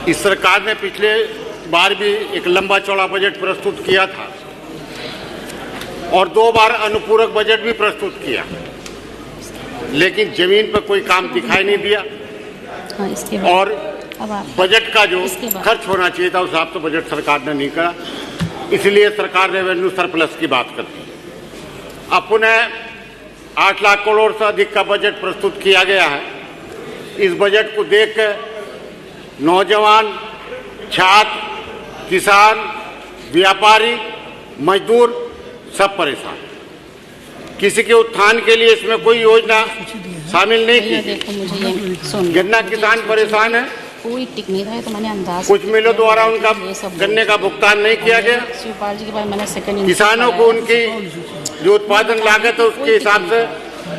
इस सरकार ने पिछले बार भी एक लंबा चौड़ा बजट प्रस्तुत किया था और 2 बार अनुपूरक बजट भी प्रस्तुत किया, लेकिन जमीन पर कोई काम दिखाई नहीं दिया। और बजट का जो खर्च होना चाहिए था उस हिसाब से बजट सरकार ने नहीं करा, इसलिए सरकार ने रेवेन्यू सरप्लस की बात कर दी। अब पुनः 8 लाख करोड़ से अधिक का बजट प्रस्तुत किया गया है। इस बजट को देखकर नौजवान, छात्र, किसान, व्यापारी, मजदूर सब परेशान। किसी के उत्थान के लिए इसमें कोई योजना शामिल नहीं की। गन्ना किसान परेशान है, कोई टिक नहीं रहा है, तो मैंने अंदाज कुछ मिलों द्वारा उनका गन्ने का भुगतान नहीं किया गया। शिवपाल जी के बाद मैंने सेकंड किसानों को उनकी जो उत्पादन लागत है उसके हिसाब से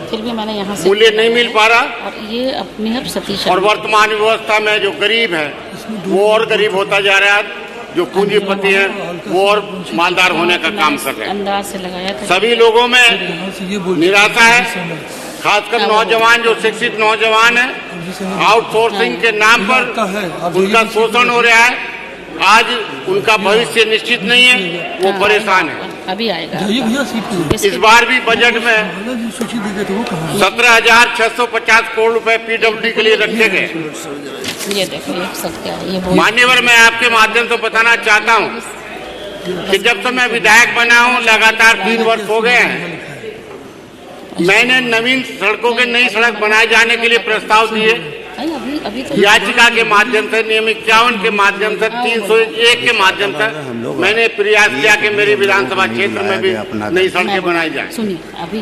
फिर भी मैंने यहाँ से मूल्य नहीं मिल पा रहा। और ये अपने आप सतीश और वर्तमान व्यवस्था में जो गरीब है वो और गरीब होता जा रहा है, जो पूंजीपति है वो और मालदार होने का काम कर रहे हैं। अंदाज से लगाया था। सभी लोगों में निराशा है, खासकर नौजवान, जो शिक्षित नौजवान है, आउटसोर्सिंग के नाम पर उनका शोषण हो रहा है। आज उनका भविष्य निश्चित नहीं है, वो परेशान है। अभी आएगा। इस बार भी बजट में 17,650 करोड़ रुपए पीडब्ल्यूडी के लिए रखे गए। ये देखो, ये सत्य है। ये मान्यवर, मैं आपके माध्यम से बताना चाहता हूँ कि जब से मैं विधायक बना हूँ, लगातार 3 वर्ष हो गए हैं, मैंने नवीन सड़कों के नई सड़क बनाए जाने के लिए प्रस्ताव दिए। अभी तो याचिका के माध्यम से, नियम 51 के माध्यम से, 301 के माध्यम से मैंने प्रयास किया कि मेरी विधानसभा क्षेत्र में भी नई सड़कें बनाई जाए।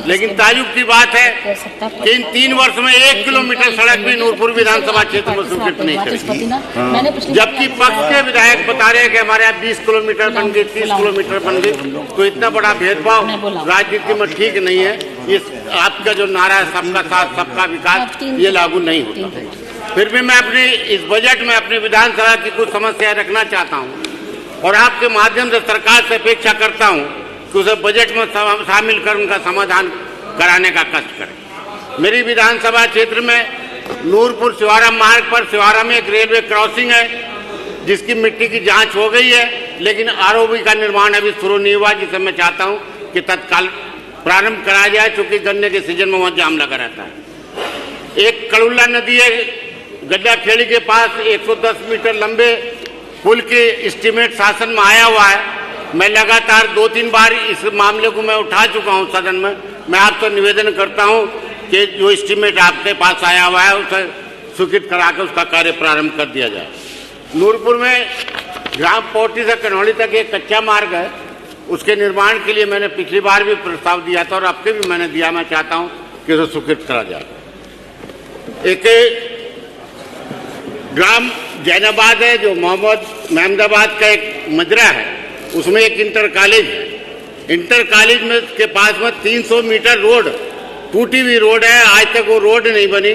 लेकिन ताजुब की बात है कि इन 3 वर्ष में 1 किलोमीटर सड़क भी नूरपुर विधानसभा क्षेत्र में स्वीकृत नहीं करी। जबकि पक्ष के विधायक बता रहे हैं कि हमारे यहाँ 20 किलोमीटर बन गई, 30 किलोमीटर बन गई। तो इतना बड़ा भेदभाव राजनीति में ठीक नहीं है। इस आपका जो नारा है सबका साथ सबका विकास, ये लागू नहीं होता। फिर भी मैं अपने इस बजट में अपनी विधानसभा की कुछ समस्याएं रखना चाहता हूं और आपके माध्यम से सरकार से अपेक्षा करता हूं कि उसे बजट में शामिल कर उनका समाधान कराने का कष्ट करें। मेरी विधानसभा क्षेत्र में नूरपुर सिवारा मार्ग पर सिवारा में एक रेलवे क्रॉसिंग है जिसकी मिट्टी की जांच हो गई है, लेकिन आरओबी का निर्माण अभी शुरू नहीं हुआ, जिसे मैं चाहता हूं कि तत्काल प्रारंभ कराया जाए, चूंकि गन्ने के सीजन में वहां जाम लगा रहता है। एक कड़ुल्ला नदी है गड्ढा खेड़ी के पास, 110 मीटर लंबे पुल के एस्टीमेट शासन में आया हुआ है। मैं लगातार 2-3 बार इस मामले को मैं उठा चुका हूं सदन में। मैं आपसे निवेदन करता हूं कि जो एस्टीमेट आपके पास आया हुआ है उसे स्वीकृत कराकर उसका कार्य प्रारंभ कर दिया जाए। नूरपुर में ग्राम पोटी से कन्हौली तक एक कच्चा मार्ग है, उसके निर्माण के लिए मैंने पिछली बार भी प्रस्ताव दिया था और अब के भी मैंने दिया। मैं चाहता हूं कि उसे स्वीकृत करा जाए। एक ग्राम जैनाबाद है जो महमदाबाद का एक मजरा है, उसमें एक इंटर कॉलेज है। इंटर कॉलेज में के पास में 300 मीटर रोड, टूटी हुई रोड है, आज तक वो रोड नहीं बनी।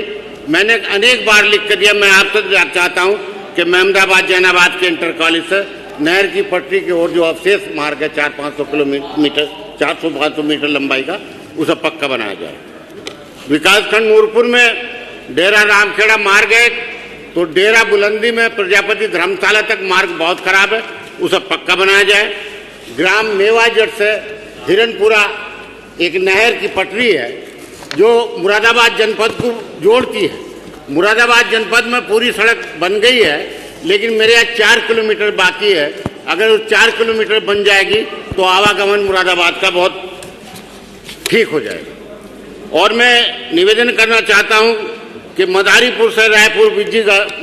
मैंने अनेक बार लिख कर दिया। मैं आपसे चाहता हूं कि महमदाबाद जैनाबाद के इंटर कॉलेज से नहर की पटरी की ओर जो अवशेष मार्ग है 400-500 किलोमीटर 400-500 मीटर लंबाई का, उसे पक्का बनाया जाए। विकासखंड नूरपुर में डेरा रामखेड़ा मार्ग है, तो डेरा बुलंदी में प्रजापति धर्मशाला तक मार्ग बहुत खराब है, उसे पक्का बनाया जाए। ग्राम मेवाजट से हिरनपुरा एक नहर की पटरी है जो मुरादाबाद जनपद को जोड़ती है। मुरादाबाद जनपद में पूरी सड़क बन गई है, लेकिन मेरे यहाँ 4 किलोमीटर बाकी है। अगर वो 4 किलोमीटर बन जाएगी तो आवागमन मुरादाबाद का बहुत ठीक हो जाएगा। और मैं निवेदन करना चाहता हूँ कि मदारीपुर से रायपुर बिज्जी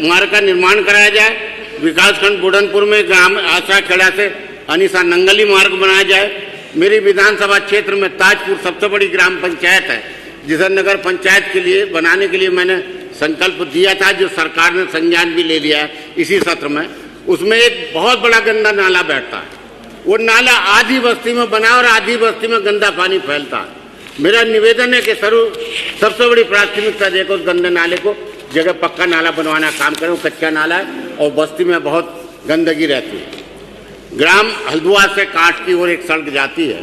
मार्ग का निर्माण कराया जाए। विकासखंड बुढ़नपुर में ग्राम आशा खेड़ा से अनिसा नंगली मार्ग बनाया जाए। मेरी विधानसभा क्षेत्र में ताजपुर सबसे बड़ी ग्राम पंचायत है, जिसे नगर पंचायत के लिए बनाने के लिए मैंने संकल्प दिया था, जो सरकार ने संज्ञान भी ले लिया है इसी सत्र में। उसमें एक बहुत बड़ा गंदा नाला बैठता है। वो नाला आधी बस्ती में बना और आधी बस्ती में गंदा पानी फैलता है। मेरा निवेदन है कि सबसे बड़ी प्राथमिकता देकर उस गंदे नाले को जगह पक्का नाला बनवाना काम करें। वो कच्चा नाला है और बस्ती में बहुत गंदगी रहती है। ग्राम हल्द्वार से कांठ की ओर एक सड़क जाती है।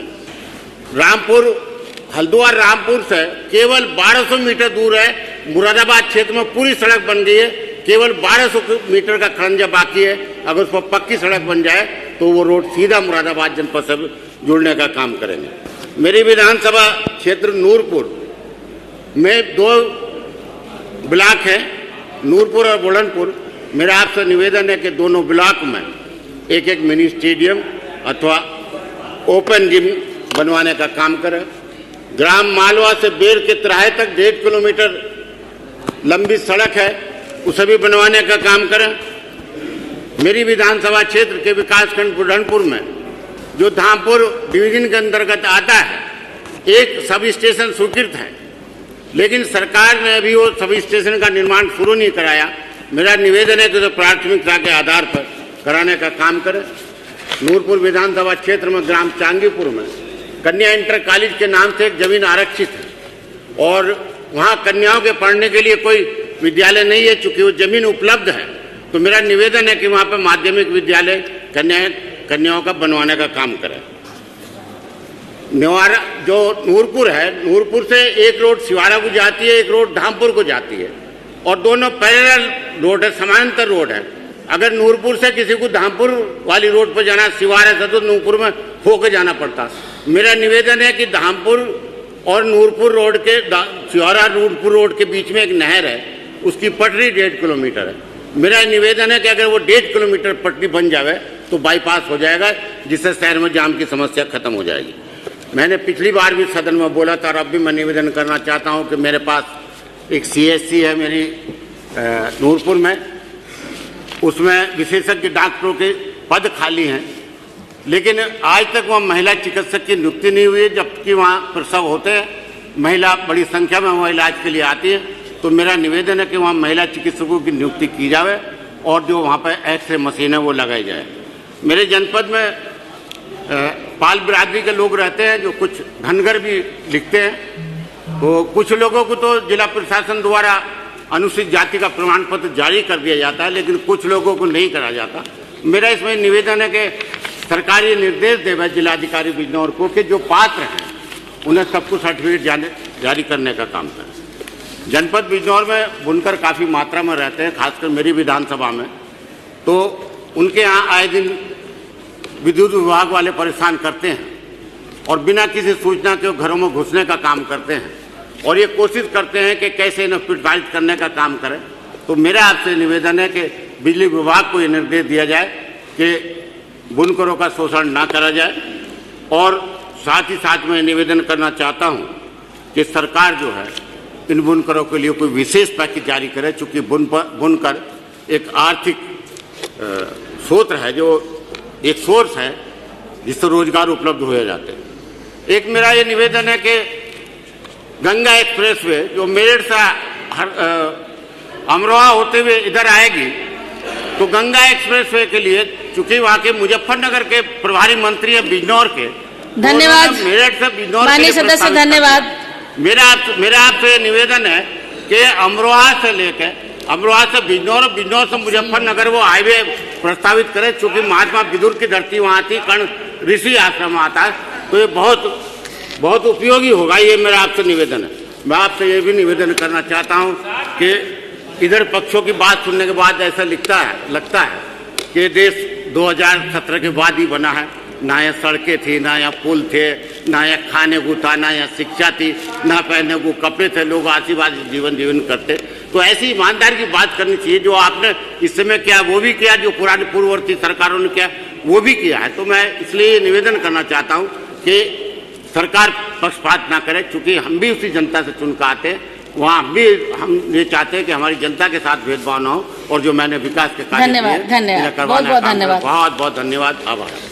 हल्द्वार रामपुर से केवल 1200 मीटर दूर है। मुरादाबाद क्षेत्र में पूरी सड़क बन गई है, केवल 1200 मीटर का खरंजा बाकी है। अगर उस पर पक्की सड़क बन जाए तो वो रोड सीधा मुरादाबाद जनपद से जुड़ने का काम करेंगे। मेरी विधानसभा क्षेत्र नूरपुर में 2 ब्लॉक है, नूरपुर और बुलंदपुर। मेरा आपसे निवेदन है कि दोनों ब्लॉक में एक एक मिनी स्टेडियम अथवा ओपन जिम बनवाने का काम करें। ग्राम मालवा से बेर के तराहे तक 1.5 किलोमीटर लंबी सड़क है, उसे भी बनवाने का काम करें। मेरी विधानसभा क्षेत्र के विकासखंड बुरहानपुर में जो धामपुर डिवीजन के अंतर्गत आता है, एक सब स्टेशन स्वीकृत है, लेकिन सरकार ने अभी वो सब स्टेशन का निर्माण शुरू नहीं कराया। मेरा निवेदन है कि तो प्राथमिकता के आधार पर कराने का काम करें। नूरपुर विधानसभा क्षेत्र में ग्राम चांगीपुर में कन्या इंटर कॉलेज के नाम से एक जमीन आरक्षित है और वहाँ कन्याओं के पढ़ने के लिए कोई विद्यालय नहीं है। चूंकि वो जमीन उपलब्ध है तो मेरा निवेदन है कि वहाँ पर माध्यमिक विद्यालय कन्याओं का बनवाने का काम करें। नेवारा जो नूरपुर है, नूरपुर से एक रोड सिवारा को जाती है, एक रोड धामपुर को जाती है और दोनों पैरेलल रोड है, समानांतर रोड है। अगर नूरपुर से किसी को धामपुर वाली रोड पर जाना, सिवारा से तो नूरपुर में होकर जाना पड़ता। मेरा निवेदन है कि धामपुर और नूरपुर रोड के सिवारा नूरपुर रोड के बीच में एक नहर है, उसकी पटरी 1.5 किलोमीटर है। मेरा निवेदन है कि अगर वो 1.5 किलोमीटर पटरी बन जाए तो बाईपास हो जाएगा, जिससे शहर में जाम की समस्या खत्म हो जाएगी। मैंने पिछली बार भी सदन में बोला था और अब भी मैं निवेदन करना चाहता हूं कि मेरे पास एक CSC है मेरी नूरपुर में, उसमें विशेषज्ञ डॉक्टरों के पद खाली हैं, लेकिन आज तक वहाँ महिला चिकित्सक की नियुक्ति नहीं हुई है, जबकि वहाँ प्रसव होते हैं, महिला बड़ी संख्या में वहाँ इलाज के लिए आती है। तो मेरा निवेदन है कि वहाँ महिला चिकित्सकों की नियुक्ति की जाए और जो वहाँ पर एक्सरे मशीन है वो लगाई जाए। मेरे जनपद में पाल बिरादरी के लोग रहते हैं जो कुछ धनगर भी लिखते हैं, तो कुछ लोगों को तो जिला प्रशासन द्वारा अनुसूचित जाति का प्रमाण पत्र जारी कर दिया जाता है, लेकिन कुछ लोगों को नहीं करा जाता। मेरा इसमें निवेदन है कि सरकार ये निर्देश देवे जिलाधिकारी बिजनौर को कि जो पात्र हैं उन्हें सबको सर्टिफिकेट जारी करने का काम करें। जनपद बिजनौर में बुनकर काफ़ी मात्रा में रहते हैं, खासकर मेरी विधानसभा में, तो उनके यहाँ आए दिन विद्युत विभाग वाले परेशान करते हैं और बिना किसी सूचना के घरों में घुसने का काम करते हैं और ये कोशिश करते हैं कि कैसे इन्हें प्रताड़ित करने का काम करें। तो मेरा आपसे निवेदन है कि बिजली विभाग को ये निर्देश दिया जाए कि बुनकरों का शोषण ना करा जाए। और साथ ही साथ मैं निवेदन करना चाहता हूँ कि सरकार जो है इन बुनकरों के लिए कोई विशेष पैकेज जारी करे, चूँकि बुनकर एक आर्थिक स्रोत है, जो एक सोर्स है जिससे रोजगार उपलब्ध हो जाते हैं। एक मेरा ये निवेदन है कि गंगा एक्सप्रेसवे जो मेरठ से अमरोहा होते हुए इधर आएगी, तो गंगा एक्सप्रेसवे के लिए चूंकि वहाँ के मुजफ्फरनगर के प्रभारी मंत्री हैं बिजनौर के, धन्यवाद मेरठ से बिजनौर माननीय सदस्य, धन्यवाद। मेरा आपसे निवेदन है कि अमरोहा से लेकर अमरोहा से बिजनौर, बिजनौर से मुजफ्फरनगर वो हाईवे प्रस्तावित करें, चूंकि महात्मा विदुर की धरती वहाँ थी, कर्ण ऋषि आश्रम आता है, तो ये बहुत उपयोगी होगा। ये मेरा आपसे निवेदन है। मैं आपसे ये भी निवेदन करना चाहता हूँ कि इधर पक्षों की बात सुनने के बाद ऐसा लगता है कि देश 2017 के बाद ही बना है। ना यहाँ सड़कें थी, ना यहाँ पुल थे, ना यहाँ खाने को था, ना यहाँ शिक्षा थी, ना पहनने को कपड़े थे, लोग आशीर्वाद जीवन करते। तो ऐसी ईमानदारी की बात करनी चाहिए। जो आपने इस समय किया वो भी किया, जो पुरानी पूर्ववर्ती सरकारों ने किया वो भी किया है। तो मैं इसलिए निवेदन करना चाहता हूँ कि सरकार पक्षपात ना करे, चूंकि हम भी उसी जनता से चुन कर आते हैं, वहाँ भी हम ये चाहते हैं कि हमारी जनता के साथ भेदभाव न हो और जो मैंने विकास के कार्य धन्यवाद, बहुत बहुत धन्यवाद, बहुत धन्यवाद, आभार।